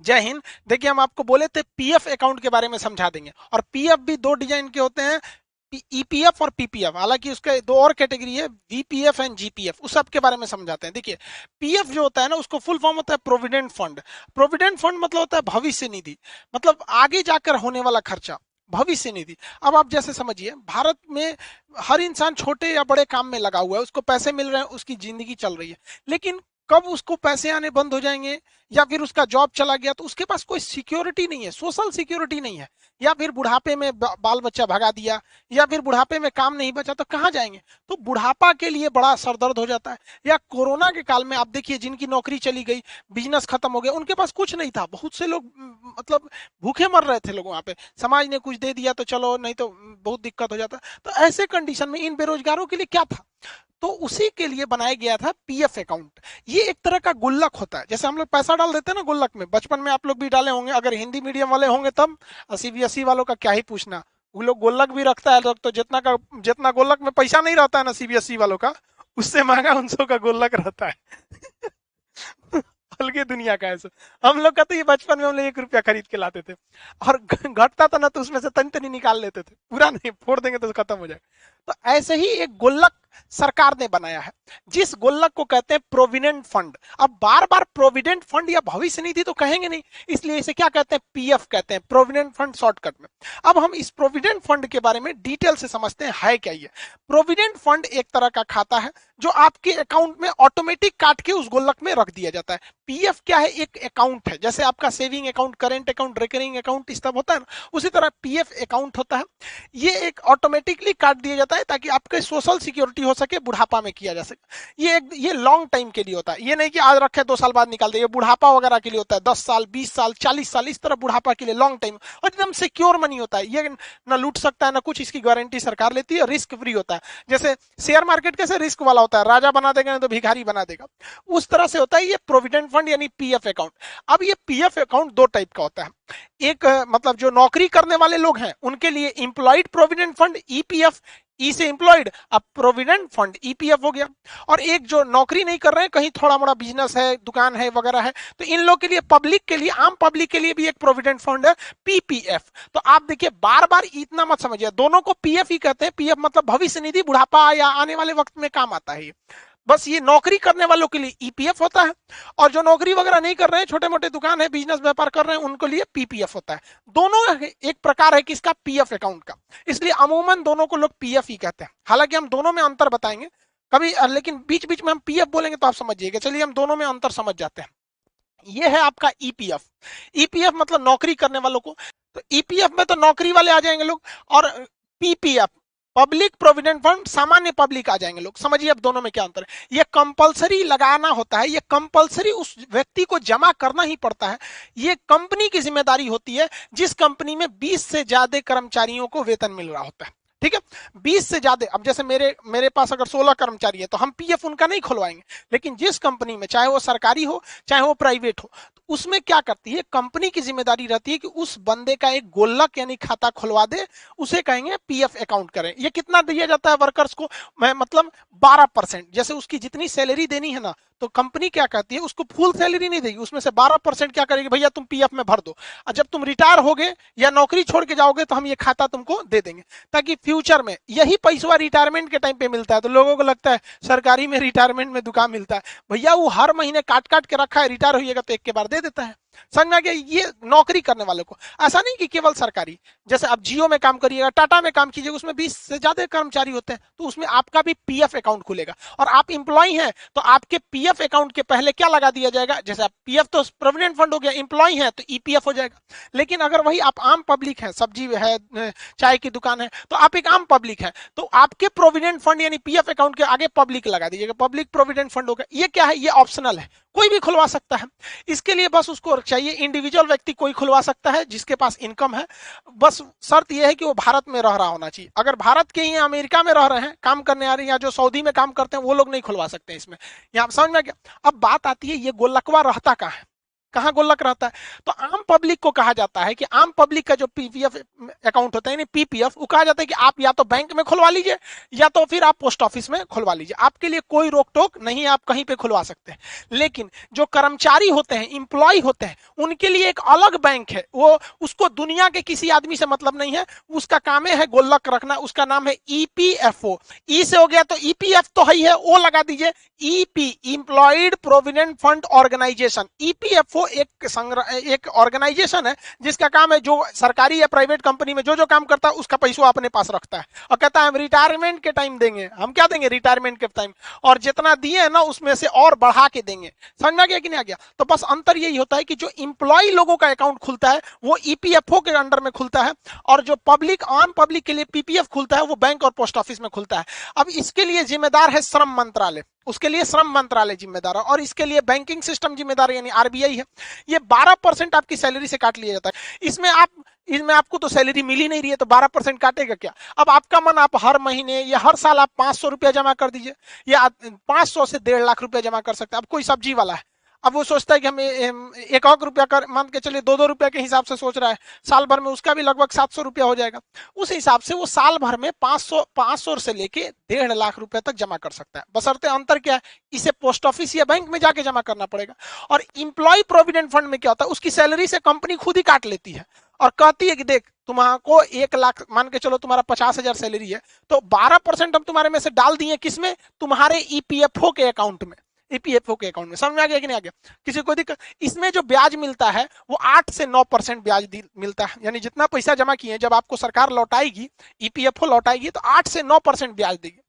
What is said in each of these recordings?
जय हिंद। देखिए हम आपको बोले थे पीएफ अकाउंट के बारे में समझा देंगे, और पीएफ भी दो डिजाइन के होते हैं, ईपीएफ और पीपीएफ। हालांकि उसके दो और कैटेगरी है, वीपीएफ एंड जीपीएफ, उस सब के बारे में समझाते हैं। देखिए पीएफ जो होता है ना, उसको फुल फॉर्म होता है प्रोविडेंट फंड। प्रोविडेंट फंड मतलब होता है भविष्य निधि, मतलब आगे जाकर होने वाला खर्चा, भविष्य निधि। अब आप जैसे समझिए, भारत में हर इंसान छोटे या बड़े काम में लगा हुआ है, उसको पैसे मिल रहे हैं, उसकी जिंदगी चल रही है। लेकिन कब उसको पैसे आने बंद हो जाएंगे या फिर उसका जॉब चला गया तो उसके पास कोई सिक्योरिटी नहीं है, सोशल सिक्योरिटी नहीं है, या फिर बुढ़ापे में बाल बच्चा भगा दिया, या फिर बुढ़ापे में काम नहीं बचा, तो कहाँ जाएंगे? तो बुढ़ापा के लिए बड़ा सरदर्द हो जाता है। या कोरोना के काल में आप देखिए, जिनकी नौकरी चली गई, बिजनेस खत्म हो गया, उनके पास कुछ नहीं था, बहुत से लोग मतलब भूखे मर रहे थे लोग वहां पे, समाज ने कुछ दे दिया तो चलो, नहीं तो बहुत दिक्कत हो जाता। तो ऐसे कंडीशन में इन बेरोजगारों के लिए क्या था? तो उसी के लिए बनाया गया था पीएफ अकाउंट। ये एक तरह का गुल्लक होता है, जैसे हम लोग पैसा डाल देते हैं ना गुल्लक में, बचपन में आप लोग भी डाले होंगे, अगर हिंदी मीडियम वाले होंगे तब। सीबीएसई वालों का क्या ही पूछना, वो लोग गुल्लक भी रखता है लोग, तो जितना गुल्लक में पैसा नहीं रहता है ना सीबीएसई वालों का, उससे महंगा उनसों का गुल्लक रहता है। अलगे दुनिया का ऐसा। हम लोग का तो ये बचपन में हम लोग 1 रुपया खरीद के लाते थे, और घटता था ना तो उसमें से तनी तनी निकाल लेते थे, पूरा नहीं, फोड़ देंगे तो खत्म हो जाएगा। तो ऐसे ही एक गुल्लक सरकार ने बनाया है, जिस गुल्लक को कहते हैं प्रोविडेंट फंड। अब बार बार प्रोविडेंट फंड या भविष्य निधि तो कहेंगे नहीं, इसलिए इसे क्या कहते हैं, पीएफ कहते हैं, प्रोविडेंट फंड शॉर्टकट में। अब हम इस प्रोविडेंट फंड के बारे में डिटेल से समझते हैं, है क्या ये। प्रोविडेंट फंड एक तरह का खाता है जो आपके अकाउंट में ऑटोमेटिक काट के उस गुल्लक में रख दिया जाता है। पीएफ क्या है, एक अकाउंट है, जैसे आपका saving account, current account, recurring account, इस सब होता है ना, उसी तरह पीएफ अकाउंट होता है। ये एक ऑटोमेटिकली काट दिया जाता है ताकि आपके सोशल सिक्योरिटी हो सके, बुढ़ापा में किया जा सके। ये लॉन्ग टाइम के लिए होता है, ये नहीं कि आज रखे 2 साल बाद निकाल दे। ये बुढ़ापा वगैरह के लिए होता है, 10 साल, 20 साल, 40 साल, इस तरह बुढ़ापा के लिए लॉन्ग टाइम, और एकदम सिक्योर मनी होता है। ये ना लूट सकता है ना कुछ, इसकी गारंटी सरकार लेती है, रिस्क फ्री होता है। जैसे शेयर मार्केट कैसे रिस्क वाला होता है, राजा बना देगा नहीं तो भिखारी बना देगा, उस तरह से होता है ये प्रोविडेंट फंड यानी पीएफ अकाउंट। अब ये पीएफ अकाउंट दो टाइप का होता है। एक मतलब जो नौकरी करने वाले लोग हैं उनके लिए एम्प्लॉयड प्रोविडेंट फंड, ईपीएफ, ई से एम्प्लॉयड, अब प्रोविडेंट फंड ईपीएफ हो गया। और एक जो नौकरी नहीं कर रहे हैं, कहीं थोड़ा मोड़ा बिजनेस है, दुकान है वगैरह है, तो इन लोग के लिए, पब्लिक के लिए, आम पब्लिक के लिए भी एक प्रोविडेंट फंड है, पीपीएफ। तो आप देखिए, बार बार इतना मत समझिए, दोनों को पीएफ ही कहते हैं। पीएफ मतलब भविष्य निधि, बुढ़ापा या आने वाले वक्त में काम आता है। बस ये नौकरी करने वालों के लिए ईपीएफ होता है, और जो नौकरी वगैरह नहीं कर रहे हैं, छोटे मोटे दुकान है, बिजनेस व्यापार कर रहे हैं, उनके लिए पीपीएफ होता है। दोनों एक प्रकार है किसका, पीएफ अकाउंट का, इसलिए अमूमन दोनों को लोग पीएफ ही कहते हैं। हालांकि हम दोनों में अंतर बताएंगे कभी, लेकिन बीच बीच में हम पीएफ बोलेंगे तो आप समझिएगा। चलिए हम दोनों में अंतर समझ जाते हैं। ये है आपका ईपीएफ। ईपीएफ मतलब नौकरी करने वालों को, तो ईपीएफ में तो नौकरी वाले आ जाएंगे लोग, और पीपीएफ पब्लिक प्रोविडेंट फंड, सामान्य पब्लिक आ जाएंगे लोग। समझिए अब दोनों में क्या अंतर है। ये कंपलसरी लगाना होता है, ये कंपलसरी उस व्यक्ति को जमा करना ही पड़ता है। ये कंपनी की जिम्मेदारी होती है, जिस कंपनी में 20 से ज्यादा कर्मचारियों को वेतन मिल रहा होता है। ठीक है, 20 से ज्यादा। अब जैसे मेरे पास अगर 16 कर्मचारी है तो हम पीएफ उनका नहीं खुलवाएंगे, लेकिन जिस कंपनी में, चाहे वो सरकारी हो चाहे वो प्राइवेट हो, तो उसमें क्या करती है कंपनी की जिम्मेदारी रहती है कि उस बंदे का एक गोल्लक यानी खाता खुलवा दे, उसे कहेंगे पीएफ अकाउंट करें। ये कितना दिया जाता है वर्कर्स को, मैं मतलब 12%। जैसे उसकी जितनी सैलरी देनी है ना, तो कंपनी क्या कहती है, उसको फुल सैलरी नहीं देगी, उसमें से 12% क्या करेगी, भैया तुम पीएफ में भर दो, और जब तुम रिटायर होगे या नौकरी छोड़ के जाओगे तो हम ये खाता तुमको दे देंगे, ताकि फ्यूचर में यही पैसा रिटायरमेंट के टाइम पे मिलता है। तो लोगों को लगता है सरकारी में रिटायरमेंट में दुकान मिलता है, भैया वो हर महीने काट काट के रखा है, रिटायर होइएगा तो एक के बार दे देता है। समझ में आ गया? ये नौकरी करने वालों को। ऐसा नहीं कि केवल सरकारी, जैसे आप जियो में काम करिएगा, टाटा में काम कीजिएगा, उसमें 20 से ज्यादा कर्मचारी होते हैं, तो उसमें आपका भी पीएफ अकाउंट खुलेगा। और आप इंप्लॉय हैं तो आपके पीएफ अकाउंट के पहले क्या लगा दिया जाएगा, जैसे आप पीएफ तो प्रोविडेंट फंड हो गया, इंप्लॉय है तो ईपीएफ हो जाएगा। लेकिन अगर वही आप आम पब्लिक है, सब्जी है, चाय की दुकान है, तो आप एक आम पब्लिक है, तो आपके प्रोविडेंट फंड यानी पीएफ अकाउंट के आगे पब्लिक लगा दीजिएगा, पब्लिक प्रोविडेंट फंड होगा। ये क्या है, ये ऑप्शनल है, कोई भी खुलवा सकता है। इसके लिए बस उसको चाहिए, इंडिविजुअल व्यक्ति कोई खुलवा सकता है जिसके पास इनकम है। बस शर्त यह है कि वो भारत में रह रहा होना चाहिए। अगर भारत के ही अमेरिका में रह रहे हैं, काम करने आ रहे हैं, या जो सऊदी में काम करते हैं, वो लोग नहीं खुलवा सकते इसमें। यहाँ समझ में क्या? अब बात आती है ये गोलकवा रहता कहाँ है। कहाँ गुल्लक रहता है? तो आम पब्लिक को कहा जाता है कि आम पब्लिक का जो पीपीएफ अकाउंट होता है यानी पीपीएफ, वो कहा जाता है कि आप या तो बैंक में खुलवा लीजिए या तो फिर आप पोस्ट ऑफिस में खुलवा लीजिए, आपके लिए कोई रोक टोक नहीं है, आप कहीं पे खुलवा सकते हैं। लेकिन जो कर्मचारी होते हैं, इंप्लॉय होते हैं, उनके लिए एक अलग बैंक है, वो उसको दुनिया के किसी आदमी से मतलब नहीं है, उसका काम है गुल्लक रखना, उसका नाम है ईपीएफओ। ई से हो गया तो ईपीएफ तो है, ओ लगा दीजिए, EP employed provident fund organisation. EPFO एक ऑर्गेनाइजेशन है जिसका काम है जो सरकारी या प्राइवेट कंपनी में जो जो काम करता है उसका पैसा अपने पास रखता है और कहता है हम रिटायरमेंट के टाइम देंगे। हम क्या देंगे? रिटायरमेंट के टाइम, और जितना दिए है ना उसमें से और बढ़ा के देंगे। समझ में आ गया कि नहीं आ गया? तो बस अंतर यही होता है कि जो इंप्लॉय लोगों का अकाउंट खुलता है वो ईपीएफओ के अंडर में खुलता है, और जो पब्लिक आम पब्लिक के लिए पीपीएफ खुलता है वो बैंक और पोस्ट ऑफिस में खुलता है। अब इसके लिए जिम्मेदार है श्रम मंत्रालय, उसके लिए श्रम मंत्रालय जिम्मेदार है, और इसके लिए बैंकिंग सिस्टम जिम्मेदार है यानी आरबीआई है। ये 12% आपकी सैलरी से काट लिया जाता है। इसमें आपको तो सैलरी मिल ही नहीं रही है तो 12% काटेगा क्या? अब आपका मन, आप हर महीने या हर साल आप 500 रुपया जमा कर दीजिए, या 500 से 1.5 लाख रुपया जमा कर सकते हैं। अब कोई सब्जी वाला है, अब वो सोचता है कि हम 1 रुपया कर मान के चलिए 2-2 रुपया के हिसाब से सोच रहा है, साल भर में उसका भी लगभग 700 रुपया हो जाएगा। उस हिसाब से वो साल भर में 500 से लेके 1.5 लाख रुपया तक जमा कर सकता है। बशर्ते अंतर क्या है, इसे पोस्ट ऑफिस या बैंक में जाके जमा करना पड़ेगा। और इंप्लॉय प्रोविडेंट फंड में क्या होता है, उसकी सैलरी से कंपनी खुद ही काट लेती है और कहती है कि देख तुम्हारा 1 लाख मान के चलो, तुम्हारा 50,000 सैलरी है, तो 12% हम तुम्हारे में से डाल दिए किसमें? तुम्हारे ईपीएफओ के अकाउंट में, ईपीएफओ के अकाउंट में। समझ में आ गया कि नहीं आ गया? किसी को दिक्कत? इसमें जो ब्याज मिलता है वो 8 से 9% ब्याज मिलता है, यानी जितना पैसा जमा किए जब आपको सरकार लौटाएगी, ईपीएफओ लौटाएगी तो 8 से 9% ब्याज देगी।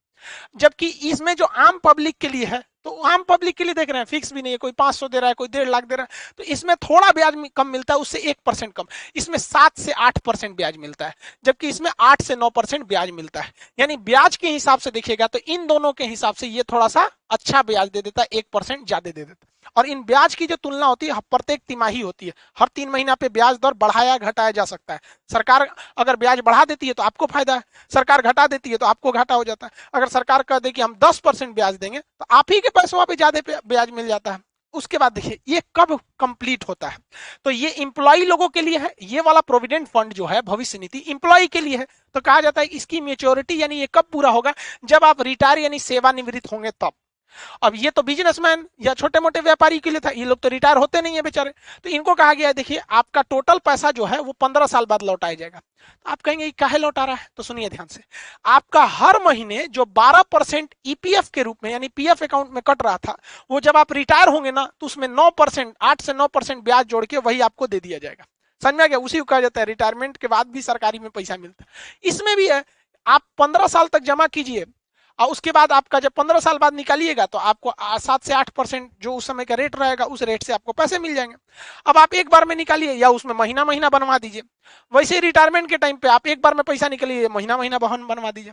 जबकि इसमें जो आम पब्लिक के लिए है, तो आम पब्लिक के लिए देख रहे हैं फिक्स भी नहीं है, कोई 500 दे रहा है, कोई 1.5 लाख दे रहा है, तो इसमें थोड़ा ब्याज कम मिलता है, उससे 1% कम। इसमें 7 से 8% ब्याज मिलता है, जबकि इसमें 8 से 9% ब्याज मिलता है। यानी ब्याज के हिसाब से देखिएगा तो इन दोनों के हिसाब से ये थोड़ा सा अच्छा ब्याज दे देता है, 1% ज्यादा दे देता है। और इन ब्याज की जो तुलना होती है प्रत्येक तिमाही होती है, हर 3 महीना पे ब्याज दर बढ़ाया घटाया जा सकता है। सरकार अगर ब्याज बढ़ा देती है तो आपको फायदा है, सरकार घटा देती है तो आपको घाटा हो जाता है। अगर सरकार कह दे कि हम 10% ब्याज देंगे तो आप ही के पैसों पे ज्यादा ब्याज मिल जाता है। उसके बाद देखिए ये कब कंप्लीट होता है, तो ये इंप्लॉय लोगों के लिए है, ये वाला प्रोविडेंट फंड जो है भविष्य निधि इंप्लॉय के लिए है। तो कहा जाता है इसकी मैच्योरिटी यानी ये कब पूरा होगा, जब आप रिटायर यानी सेवानिवृत्त होंगे तब। अब ये तो बिजनेसमैन या छोटे मोटे व्यापारी के लिए था, ये लोग तो रिटायर होते नहीं है बेचारे, तो इनको कहा गया है देखिए आपका टोटल पैसा जो है वो 15 साल बाद लौटाया जाएगा। तो आप कहेंगे काहे लौटा रहा है, तो सुनिए ध्यान से, आपका हर महीने जो 12% ईपीएफ के रूप में यानी पीएफ अकाउंट में कट रहा था, वो जब आप रिटायर होंगे ना तो उसमें 9%, 8 से 9% ब्याज जोड़ के वही आपको दे दिया जाएगा। समझ में आ गया? उसी को कहा जाता है रिटायरमेंट के बाद भी सरकारी में पैसा मिलता है। इसमें भी है, आप 15 साल तक जमा कीजिए और उसके बाद आपका जब 15 साल बाद निकालिएगा तो आपको 7 से 8% जो उस समय का रेट रहेगा उस रेट से आपको पैसे मिल जाएंगे। अब आप एक बार में निकालिए या उसमें महीना महीना बनवा दीजिए, वैसे रिटायरमेंट के टाइम पे आप एक बार में पैसा निकालिए, महीना महीना बनवा दीजिए।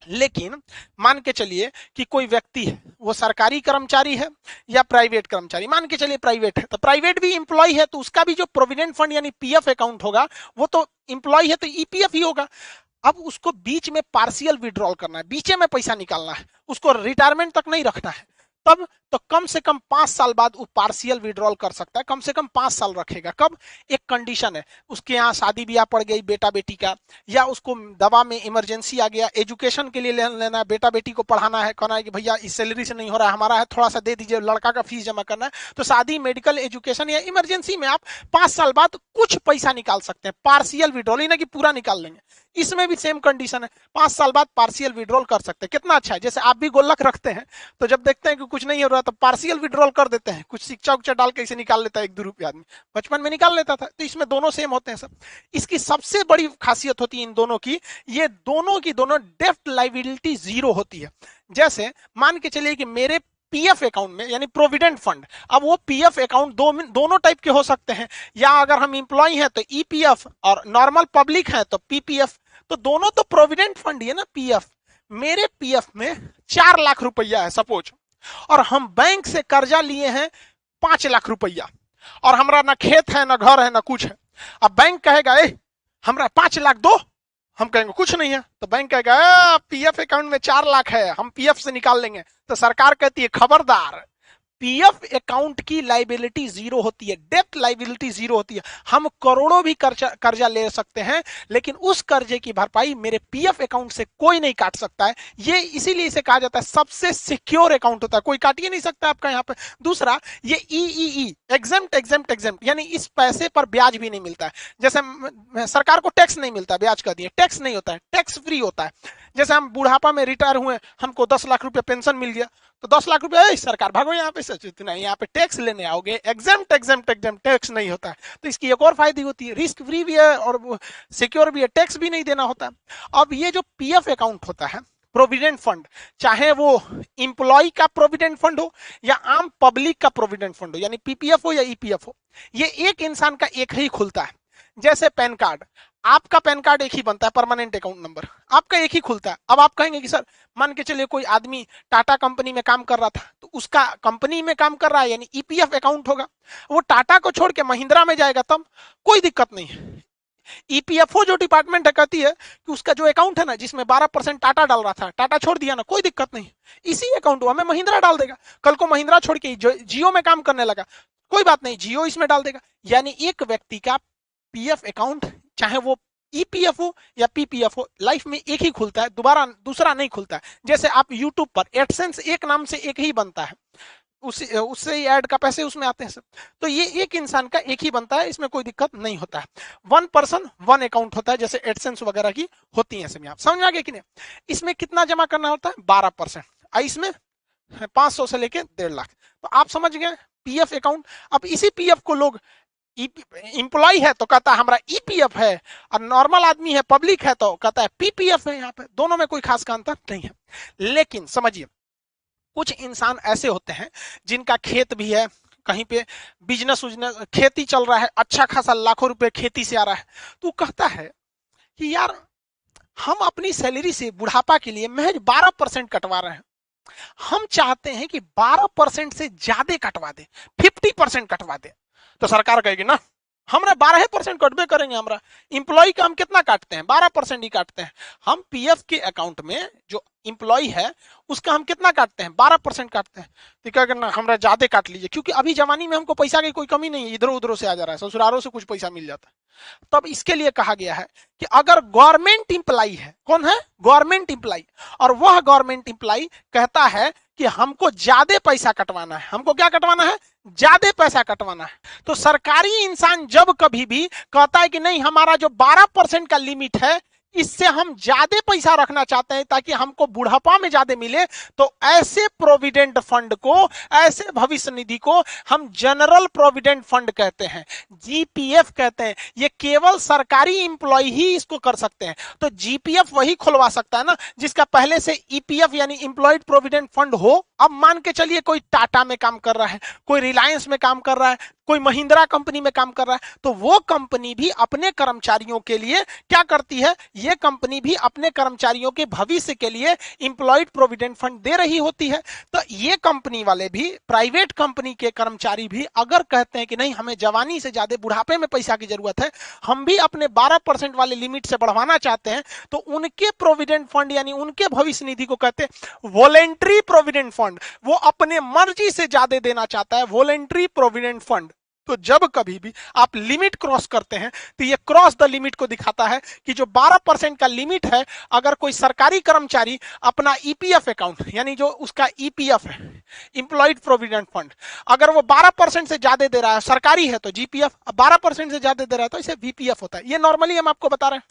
लेकिन मान के चलिए कि कोई व्यक्ति है, वो सरकारी कर्मचारी है या प्राइवेट कर्मचारी, मान के चलिए प्राइवेट है, तो प्राइवेट भी इंप्लॉय है तो उसका भी जो प्रोविडेंट फंड यानी पीएफ अकाउंट होगा वो तो इंप्लॉय है तो ईपीएफ ही होगा। अब उसको बीच में पार्शियल विड्रॉल करना है, बीच में पैसा निकालना है, उसको रिटायरमेंट तक नहीं रखना है, तब तो कम से कम 5 साल बाद वो पार्शियल विड्रॉल कर सकता है। कम से कम 5 साल रखेगा। कब? एक कंडीशन है, उसके यहाँ शादी ब्याह पड़ गई बेटा बेटी का, या उसको दवा में इमरजेंसी आ गया, एजुकेशन के लिए लेना है, बेटा बेटी को पढ़ाना है, कहना है कि भैया इस सैलरी से नहीं हो रहा है हमारा है, थोड़ा सा दे दीजिए, लड़का का फीस जमा करना है, तो शादी, मेडिकल, एजुकेशन या इमरजेंसी में आप 5 साल बाद कुछ पैसा निकाल सकते हैं, पार्शियल विड्रॉल, ना कि पूरा निकाल लेंगे। इसमें भी सेम कंडीशन है, 5 साल बाद पार्शियल विड्रॉल कर सकते हैं। कितना अच्छा है, जैसे आप भी गुल्लक रखते हैं तो जब देखते हैं कि कुछ नहीं हो रहा तो पार्शियल विड्रॉल कर देते हैं, कुछ सिक्का उच्चा डाल के इसे निकाल लेता है, 1-2 रुपया आदमी बचपन में निकाल लेता था। तो इसमें दोनों सेम होते हैं सब। इसकी सबसे बड़ी खासियत होती है इन दोनों की, ये दोनों की दोनों डेब्ट लायबिलिटी 0 होती है। जैसे मान के चलिए कि मेरे पीएफ अकाउंट में यानी प्रोविडेंट फंड, अब वो पीएफ अकाउंट दोनों टाइप के हो सकते हैं, या अगर हम इंप्लॉय हैं तो ईपीएफ और नॉर्मल पब्लिक है तो पीपीएफ, तो दोनों तो प्रोविडेंट फंड ही है ना पीएफ। मेरे पीएफ में 4 लाख रुपया है सपोज, और हम बैंक से कर्जा लिए हैं 5 लाख रुपया, और हमारा ना खेत है ना घर है ना कुछ है। अब बैंक कहेगा हमरा 5 लाख दो, हम कहेंगे कुछ नहीं है, तो बैंक कहेगा पीएफ अकाउंट में 4 लाख है, हम पीएफ से निकाल लेंगे। तो सरकार कहती है खबरदार, पीएफ अकाउंट की लाइबिलिटी जीरो होती है, डेथ लाइबिलिटी जीरो होती है। हम करोड़ों भी कर्जा ले सकते हैं, लेकिन उस कर्जे की भरपाई मेरे पीएफ अकाउंट से कोई नहीं काट सकता है। ये इसीलिए इसे कहा जाता है सबसे सिक्योर अकाउंट होता है, कोई काट ही नहीं सकता आपका यहाँ पे। दूसरा, ये ई एग्जेम्प्ट एग्जेम्प्ट एग्जेम्प्ट, यानी इस पैसे पर ब्याज भी नहीं मिलता है। जैसे सरकार को टैक्स नहीं मिलता, ब्याज का दिए, टैक्स नहीं होता है, टैक्स फ्री होता है। जैसे हम बुढ़ापा में रिटायर हुए, हमको 10 लाख रुपए पेंशन मिल गया, तो 10 लाख रुपए सरकार भागो यहाँ पे से, नहीं यहाँ पे टैक्स लेने आओगे, एग्जेम्प्ट एग्जेम्प्ट एग्जेम्प्ट, टैक्स नहीं होता है। तो इसकी एक और फायदे होती है, रिस्क फ्री भी है और सिक्योर भी है, टैक्स भी नहीं देना होता। अब ये जो पीएफ अकाउंट होता है, प्रोविडेंट फंड, चाहे वो इंप्लॉय का प्रोविडेंट फंड हो या आम पब्लिक का प्रोविडेंट फंड हो, यानी पीपीएफ हो या ईपीएफ हो, ये एक इंसान का एक ही खुलता है। जैसे पैन कार्ड, आपका पैन कार्ड एक ही बनता है, परमानेंट अकाउंट नंबर आपका एक ही खुलता है। अब आप कहेंगे कि सर मान के चलिए कोई आदमी टाटा कंपनी में काम कर रहा था, तो उसका कंपनी में काम कर रहा है यानी ईपीएफ अकाउंट होगा, वो टाटा को छोड़ के महिंद्रा में जाएगा तब कोई दिक्कत नहीं है। ईपीएफओ जो डिपार्टमेंट है कहती है कि उसका जो अकाउंट है ना, जिसमें 12% टाटा डाल रहा था, टाटा छोड़ दिया ना, कोई दिक्कत नहीं, इसी अकाउंट में महिंद्रा डाल देगा। कल को महिंद्रा छोड़ के जियो में काम करने लगा, कोई बात नहीं, जियो इसमें डाल देगा। यानी एक व्यक्ति का पीएफ अकाउंट, चाहे वो ईपीएफ हो या पीपीएफ हो, लाइफ में एक ही खुलता है, दोबारा दूसरा नहीं खुलता है। जैसे आप यूट्यूब पर एडसेंस एक नाम से एक ही बनता है, उससे ऐड का पैसे उसमें आते हैं सब, तो ये एक इंसान का एक ही बनता है, इसमें कोई दिक्कत नहीं होता है। वन पर्सन वन अकाउंट होता है, जैसे एडसेंस वगैरह की होती है सब। आप समझ आ गए कि नहीं? इसमें कितना जमा करना होता है? 12%। इसमें 500 से लेके 1.5 लाख। तो आप समझ गए पीएफ अकाउंट। अब इसी पीएफ को लोग, इंप्लॉय है तो कहता है हमारा ईपीएफ है, और नॉर्मल आदमी है, पब्लिक है तो कहता है पीपीएफ है। यहाँ पे दोनों में कोई खास अंतर नहीं है। लेकिन समझिए, कुछ इंसान ऐसे होते हैं जिनका खेत भी है, कहीं पे बिजनेस खेती चल रहा है, अच्छा खासा लाखों रुपए खेती से आ रहा है, तो कहता है कि यार हम अपनी सैलरी से बुढ़ापा के लिए महज 12% कटवा रहे हैं, हम चाहते हैं कि 12% से ज्यादा कटवा दे, 50% कटवा दे। तो सरकार कहेगी ना, हमरा 12% कटबे करेंगे, हमरा इंप्लॉय का हम कितना काटते हैं? 12% ही काटते हैं। हम पीएफ के अकाउंट में जो इंप्लॉय है उसका हम कितना काटते हैं? 12% काटते हैं। तो क्या करना, हमरा ज्यादा काट लीजिए, क्योंकि अभी जमाने में हमको पैसा की कोई कमी नहीं है, इधर उधर से आ जा रहा है, ससुरालों से कुछ पैसा मिल जाता है। तब इसके लिए कहा गया है कि अगर गवर्नमेंट इंप्लॉय है, कौन है? गवर्नमेंट इंप्लॉय, और वह गवर्नमेंट इंप्लॉय कहता है कि हमको ज्यादा पैसा कटवाना है, हमको क्या कटवाना है? ज्यादा पैसा कटवाना है। तो सरकारी इंसान जब कभी भी कहता है कि नहीं, हमारा जो 12% का लिमिट है, इससे हम ज्यादा पैसा रखना चाहते हैं ताकि हमको बुढ़ापा में ज्यादा मिले, तो ऐसे प्रोविडेंट फंड को, ऐसे भविष्य निधि को हम जनरल प्रोविडेंट फंड कहते हैं, जीपीएफ कहते हैं। ये केवल सरकारी इंप्लॉय ही इसको कर सकते हैं। तो जीपीएफ वही खुलवा सकता है ना जिसका पहले से ईपीएफ यानी इंप्लॉयड प्रोविडेंट फंड हो। अब मान के चलिए कोई टाटा में काम कर रहा है, कोई रिलायंस में काम कर रहा है, कोई महिंद्रा कंपनी में काम कर रहा है, तो वो कंपनी भी अपने कर्मचारियों के लिए क्या करती है? ये कंपनी भी अपने कर्मचारियों के भविष्य के लिए इंप्लॉयड प्रोविडेंट फंड दे रही होती है। तो ये कंपनी वाले भी, प्राइवेट कंपनी के कर्मचारी भी अगर कहते हैं कि नहीं, हमें जवानी से ज्यादा बुढ़ापे में पैसा की जरूरत है, हम भी अपने 12% वाले लिमिट से बढ़वाना चाहते हैं, तो उनके प्रोविडेंट फंड यानी उनके भविष्य निधि को कहते हैं वॉलेंट्री प्रोविडेंट फंड। वो अपने मर्जी से ज्यादा देना चाहता है, वॉलेंट्री प्रोविडेंट फंड। तो जब कभी भी आप लिमिट क्रॉस करते हैं, तो ये क्रॉस द लिमिट को दिखाता है कि जो 12% का लिमिट है, अगर कोई सरकारी कर्मचारी अपना ईपीएफ अकाउंट यानी जो उसका ईपीएफ है, इंप्लॉयड प्रोविडेंट फंड, अगर वो 12% से ज्यादा दे रहा है, सरकारी है तो जीपीएफ, 12% से ज्यादा दे रहा है तो इसे वीपीएफ होता है। ये नॉर्मली हम आपको बता रहे हैं।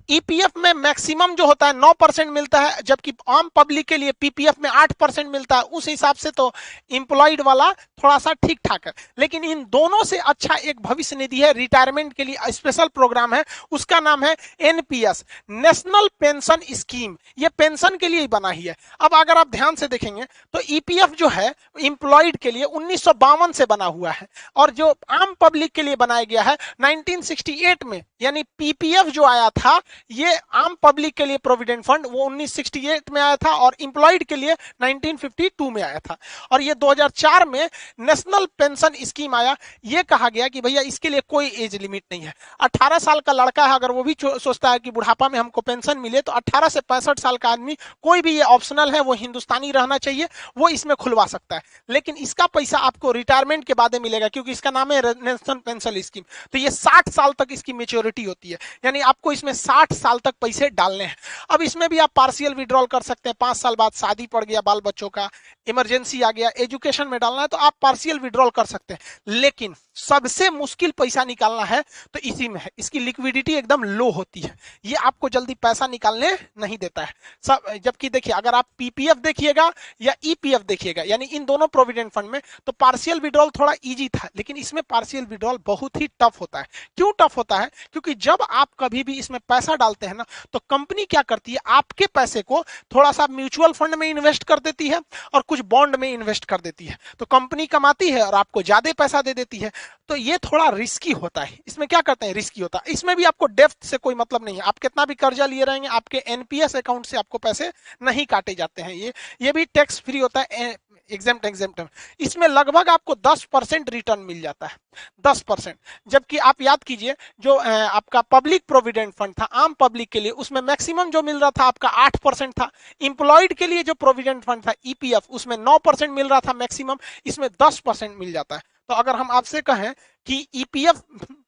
ईपीएफ में मैक्सिमम जो होता है 9% मिलता है, जबकि आम पब्लिक के लिए पीपीएफ में 8% मिलता है। उस हिसाब से तो इंप्लॉयड वाला थोड़ा सा ठीक ठाक है। लेकिन इन दोनों से अच्छा एक भविष्य निधि है, रिटायरमेंट के लिए स्पेशल प्रोग्राम है, उसका नाम है एनपीएस, नेशनल पेंशन स्कीम। ये पेंशन के लिए ही बना ही है। अब अगर आप ध्यान से देखेंगे तो ईपीएफ जो है इंप्लॉयड के लिए 1952 से बना हुआ है, और जो आम पब्लिक के लिए बनाया गया है 1968 में यानी पीपीएफ जो आया था ये आम पब्लिक के लिए प्रोविडेंट फंड वो 1968 में आया था और इंप्लॉयड के लिए 1952 में आया था। और ये 2004 में नेशनल पेंशन स्कीम आया। ये कहा गया कि भैया इसके लिए कोई एज लिमिट नहीं है। 18 साल का लड़का है अगर वो भी सोचता है कि बुढ़ापा में हमको पेंशन मिले तो 18 से 65 साल का आदमी, कोई भी, ये ऑप्शनल है, वो हिंदुस्तानी रहना चाहिए, वो इसमें खुलवा सकता है। लेकिन इसका पैसा आपको रिटायरमेंट के बाद मिलेगा क्योंकि इसका नाम है नेशनल पेंशन स्कीम। तो ये 60 साल तक इसकी मेच्योरिटी होती है, यानी आपको इसमें 60 साल तक पैसे डालने हैं। अब इसमें भी आप पार्शियल विड्रॉल कर सकते हैं। 5 साल बाद शादी पड़ गया, बाल बच्चों का इमरजेंसी आ गया, एजुकेशन में डालना है तो आप पार्शियल विड्रॉल कर सकते हैं। लेकिन सबसे मुश्किल पैसा निकालना है तो इसी में है। इसकी लिक्विडिटी एकदम लो होती है, ये आपको जल्दी पैसा निकालने नहीं देता है सब। जबकि देखिए अगर आप पीपीएफ देखिएगा या ईपीएफ देखिएगा, यानी इन दोनों प्रोविडेंट फंड में, तो पार्शियल विड्रॉल थोड़ा इजी था, लेकिन इसमें पार्शियल विड्रॉल बहुत ही टफ होता है। क्यों टफ होता है? क्योंकि जब आप कभी भी इसमें पैसा डालते हैं ना, तो कंपनी क्या करती है, आपके पैसे को थोड़ा सा म्यूचुअल फंड में इन्वेस्ट कर देती है और कुछ बॉन्ड में इन्वेस्ट कर देती है। तो कंपनी कमाती है और आपको ज्यादा पैसा दे देती है। तो ये थोड़ा रिस्की होता है। इसमें क्या करते हैं, रिस्की होता है। इसमें भी आपको डेप्थ से कोई मतलब नहीं है, आप कितना भी कर्जा लिए रहेंगे आपके एनपीएस अकाउंट से आपको पैसे नहीं काटे जाते हैं। ये भी टैक्स फ्री होता है, एग्जेम्प्ट। इसमें लगभग आपको 10% रिटर्न मिल जाता है, 10%। जबकि आप याद कीजिए जो आपका पब्लिक प्रोविडेंट फंड था आम पब्लिक के लिए, उसमें मैक्सिमम जो मिल रहा था आपका 8% था। इंप्लॉयड के लिए जो प्रोविडेंट फंड था ईपीएफ, उसमें 9% मिल रहा था मैक्सिमम, इसमें 10% मिल जाता है। तो अगर हम आपसे कहें कि ईपीएफ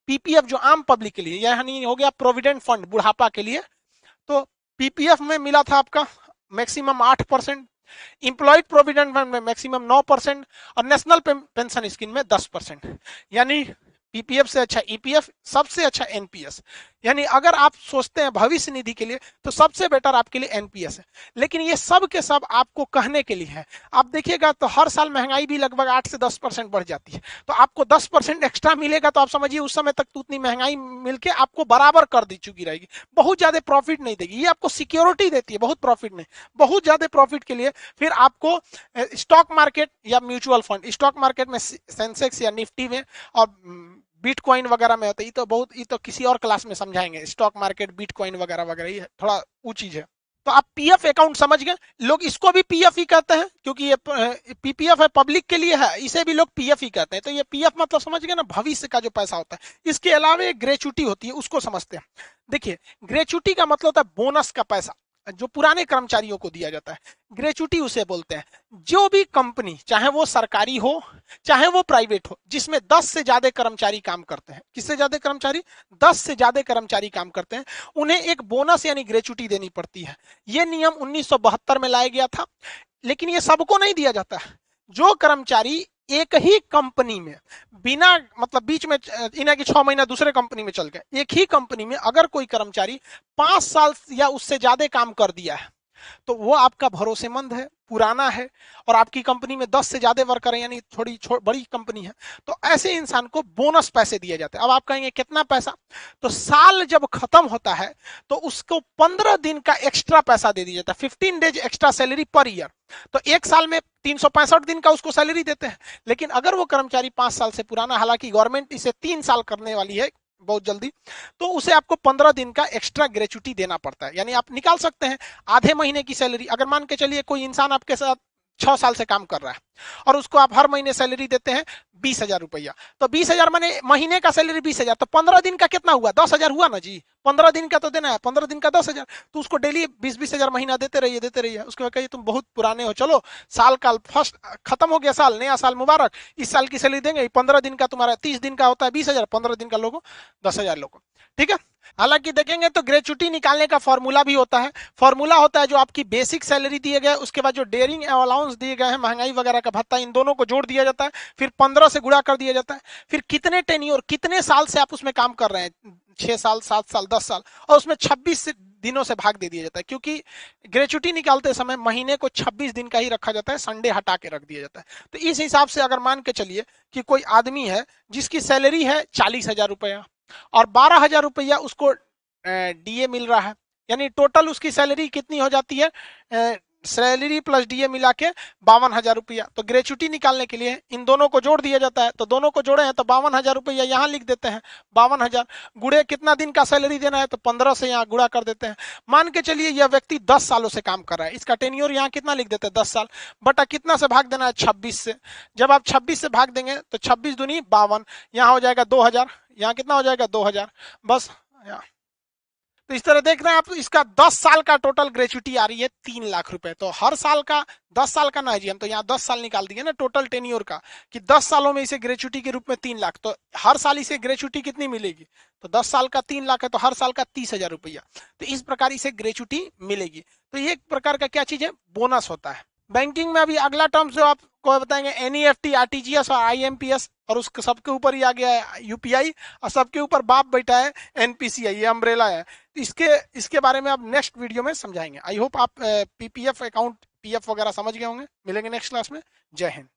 पीपीएफ जो आम पब्लिक के लिए, यानी हो गया प्रोविडेंट फंड बुढ़ापा के लिए, तो पीपीएफ में मिला था आपका मैक्सिमम 8%, इंप्लॉयड प्रोविडेंट फंड में मैक्सिमम 9% और नेशनल पेंशन स्कीम में 10%। यानी पीपीएफ से अच्छा ईपीएफ, सबसे अच्छा एनपीएस। यानी अगर आप सोचते हैं भविष्य निधि के लिए तो सबसे बेटर आपके लिए एनपीएस है। लेकिन ये सब के सब आपको कहने के लिए है। आप देखिएगा तो हर साल महंगाई भी लगभग 8 से 10% बढ़ जाती है, तो आपको 10% एक्स्ट्रा मिलेगा, तो आप समझिए उस समय तक तो उतनी महंगाई मिलके आपको बराबर कर दी चुकी रहेगी, बहुत ज्यादा प्रॉफिट नहीं देगी। ये आपको सिक्योरिटी देती है, बहुत प्रॉफिट नहीं, बहुत ज्यादा प्रॉफिट के लिए फिर आपको स्टॉक मार्केट या म्यूचुअल फंड, स्टॉक मार्केट में सेंसेक्स या निफ्टी में और बिटकॉइन वगैरह में होता है। ये तो किसी और क्लास में समझाएंगे, स्टॉक मार्केट, बिटकॉइन वगैरह वगैरह, ये थोड़ा ऊंची है। तो आप पीएफ अकाउंट समझ गए, लोग इसको भी पीएफ ही कहते हैं क्योंकि ये पीपीएफ है, पब्लिक के लिए है, इसे भी लोग पीएफ ही कहते हैं। तो ये पीएफ मतलब समझ गए ना, भविष्य का जो पैसा होता है। इसके अलावा एक ग्रेच्युटी होती है, उसको समझते हैं। देखिए ग्रेच्युटी का मतलब होता है बोनस का पैसा जो पुराने कर्मचारियों को दिया जाता है, ग्रेच्युटी उसे बोलते हैं। जो भी कंपनी, चाहे वो सरकारी हो चाहे वो प्राइवेट हो, जिसमें 10 से ज्यादा कर्मचारी काम करते हैं, किससे ज्यादा कर्मचारी, 10 से ज्यादा कर्मचारी काम करते हैं, उन्हें एक बोनस यानी ग्रेच्युटी देनी पड़ती है। ये नियम 1972 में लाया गया था। लेकिन ये सबको नहीं दिया जाता है। जो कर्मचारी एक ही कंपनी में बिना मतलब बीच में इन्हें कि 6 महीना दूसरे कंपनी में चल गए, एक ही कंपनी में अगर कोई कर्मचारी 5 साल या उससे ज्यादा काम कर दिया है तो वो आपका भरोसेमंद है, पुराना है और आपकी कंपनी में 10 से ज्यादा वर्कर है, यानी थोड़ी बड़ी कंपनी है, तो ऐसे इंसान को बोनस पैसे दिए जाते हैं। अब आप कहेंगे कितना पैसा, तो साल जब खत्म होता है तो उसको 15 दिन का एक्स्ट्रा पैसा दे दिया जाता है, 15 days extra salary per year. तो एक साल में 365 दिन का उसको सैलरी देते हैं। लेकिन अगर वो कर्मचारी 5 साल से पुराना, हालांकि गवर्नमेंट इसे 3 साल करने वाली है बहुत जल्दी, तो उसे आपको 15 दिन का एक्स्ट्रा ग्रेच्युटी देना पड़ता है। यानी आप निकाल सकते हैं आधे महीने की सैलरी। अगर मान के चलिए कोई इंसान आपके साथ 6 साल से काम कर रहा है और उसको आप हर महीने सैलरी देते हैं 20,000 रुपया, तो 20,000 माने महीने का सैलरी 20,000, तो 15 दिन का कितना हुआ, 10,000 हुआ ना जी। 15 दिन का तो देना है, 15 दिन का 10,000, तो उसको डेली 20,000 महीना देते रहिए। उसके बाद कहिए तुम बहुत पुराने हो, चलो साल का फर्स्ट खत्म हो गया, साल नया साल मुबारक, इस साल की सैलरी देंगे। 15 दिन का तुम्हारा 30 दिन का होता है 20,000, 15 दिन का लोगो 10,000 लोगो, ठीक है। हालांकि देखेंगे तो ग्रेच्युटी निकालने का फॉर्मूला भी होता है। फॉर्मूला होता है जो आपकी बेसिक सैलरी दिए गए, उसके बाद जो डेयरिंग अलाउंस दिए गए हैं, महंगाई वगैरह का भत्ता, इन दोनों को जोड़ दिया जाता है, फिर 15 से गुणा कर दिया जाता है, फिर कितने टेन्योर, कितने साल से आप उसमें काम कर रहे हैं, 6 साल 7 साल 10 साल, और उसमें 26 दिनों से भाग दे दिया जाता है। क्योंकि ग्रेच्युटी निकालते समय महीने को 26 दिन का ही रखा जाता है, संडे हटा के रख दिया जाता है। तो इस हिसाब से अगर मान के चलिए कि कोई आदमी है जिसकी सैलरी है 40,000 रुपया और 12,000 रुपया उसको डीए मिल रहा है, यानी टोटल उसकी सैलरी कितनी हो जाती है, सैलरी प्लस डीए मिला के 52,000 रुपया। तो ग्रेचुटी निकालने के लिए इन दोनों को जोड़ दिया जाता है, तो दोनों को जोड़े हैं तो 52,000 रुपया यहाँ लिख देते हैं। 52,000 गुड़े कितना दिन का सैलरी देना है, तो 15 से यहाँ गुड़ा कर देते हैं। मान के चलिए यह व्यक्ति 10 सालों से काम कर रहा है, इसका टेन्योर यहाँ कितना लिख देते हैं, 10 साल, बटा कितना से भाग देना है, 26 से। जब आप 26 से भाग देंगे तो 26 दूनी 52, यहाँ हो जाएगा 2,000, यहाँ कितना हो जाएगा 2,000, बस यहाँ। तो इस तरह देख रहे हैं आप, इसका 10 साल का टोटल ग्रेचुटी आ रही है 3 लाख रुपए। तो हर साल का 10 साल का ना जी, हम तो यहाँ 10 साल निकाल दिए ना टोटल टेन्योर का, कि 10 सालों में इसे ग्रेचुटी के रूप में 3 लाख, तो हर साल इसे ग्रेचुटी कितनी मिलेगी, तो 10 साल का 3 लाख है तो हर साल का 30,000 रुपया। तो इस प्रकार इसे ग्रेचुटी मिलेगी। तो ये एक प्रकार का क्या चीज है, बोनस होता है। बैंकिंग में अभी अगला टर्म जो आपको बताएंगे एनईएफटी, आरटीजीएस और आईएमपीएस, और उसके सबके ऊपर ही आ गया है यूपीआई, और सबके ऊपर बाप बैठा है एनपीसीआई, ये अम्ब्रेला है। तो इसके बारे में अब नेक्स्ट वीडियो में समझाएंगे। आई होप आप पीपीएफ अकाउंट, पीएफ वगैरह समझ गए होंगे। मिलेंगे नेक्स्ट क्लास में। जय हिंद।